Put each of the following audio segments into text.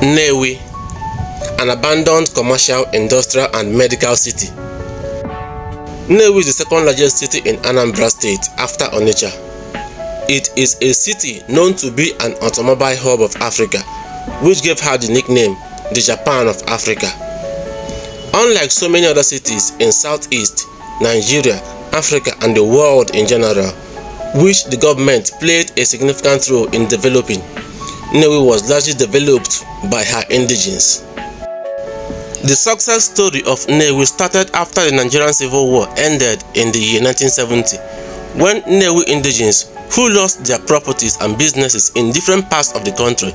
Nnewi, an abandoned commercial, industrial and medical city. Nnewi is the second largest city in Anambra State after Onitsha. It is a city known to be an automobile hub of Africa, which gave her the nickname the Japan of Africa. Unlike so many other cities in Southeast, Nigeria, Africa and the world in general, which the government played a significant role in developing, Nnewi was largely developed by her indigenes. The success story of Nnewi started after the Nigerian Civil War ended in the year 1970, when Nnewi indigenes who lost their properties and businesses in different parts of the country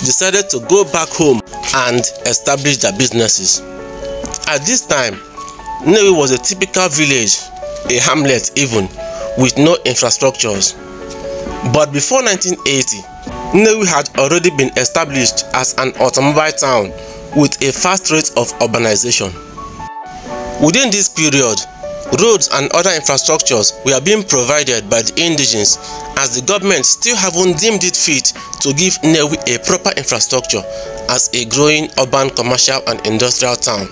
decided to go back home and establish their businesses. At this time, Nnewi was a typical village, a hamlet even, with no infrastructures. But before 1980, Nnewi had already been established as an automobile town with a fast rate of urbanization. Within this period, roads and other infrastructures were being provided by the indigenes, as the government still haven't deemed it fit to give Nnewi a proper infrastructure as a growing urban, commercial and industrial town.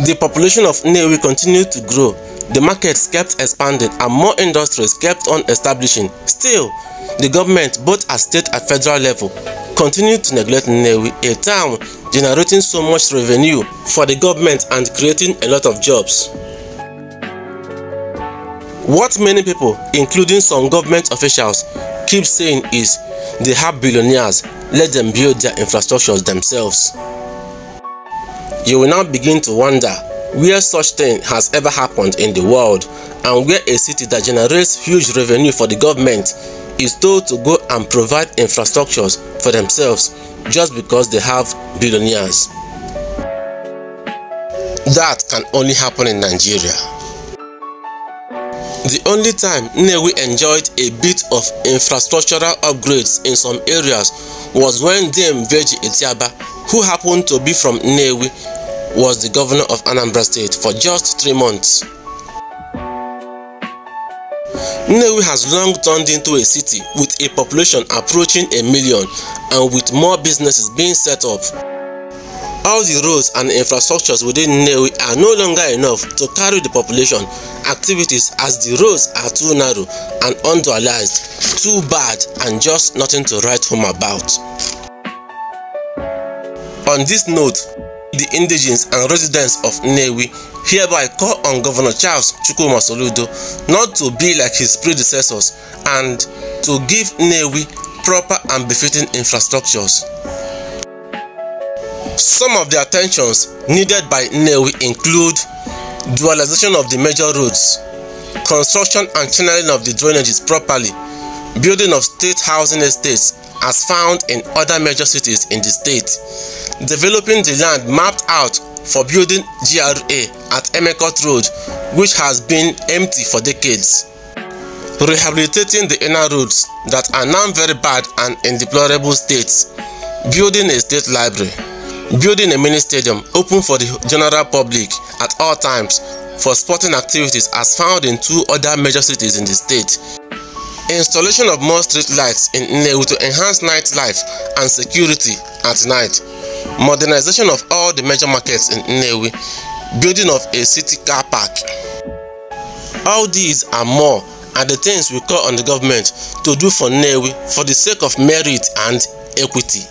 The population of Nnewi continued to grow, the markets kept expanding and more industries kept on establishing. Still, the government, both at state and federal level, continued to neglect Nnewi, a town generating so much revenue for the government and creating a lot of jobs. What many people, including some government officials, keep saying is they have billionaires, let them build their infrastructures themselves. You will now begin to wonder where such thing has ever happened in the world, and where a city that generates huge revenue for the government is told to go and provide infrastructures for themselves just because they have billionaires. That can only happen in Nigeria. The only time Nnewi enjoyed a bit of infrastructural upgrades in some areas was when Dame Veji Etiaba, who happened to be from Nnewi, was the governor of Anambra State for just 3 months. Nnewi has long turned into a city with a population approaching 1 million and with more businesses being set up. All the roads and infrastructures within Nnewi are no longer enough to carry the population activities, as the roads are too narrow and underutilized, too bad and just nothing to write home about. On this note, the indigenes and residents of Nnewi hereby call on Governor Charles Soludo not to be like his predecessors and to give Nnewi proper and befitting infrastructures. Some of the attentions needed by Nnewi include dualization of the major roads, construction and channeling of the drainages properly, building of state housing estates as found in other major cities in the state, developing the land mapped out for building GRA at Emekot Road, which has been empty for decades, rehabilitating the inner roads that are now very bad and in deplorable states, building a state library, building a mini stadium open for the general public at all times for sporting activities as found in 2 other major cities in the state, installation of more street lights in Nnewi to enhance nightlife and security at night, modernization of all the major markets in Nnewi, building of a city car park. All these and more are the things we call on the government to do for Nnewi for the sake of merit and equity.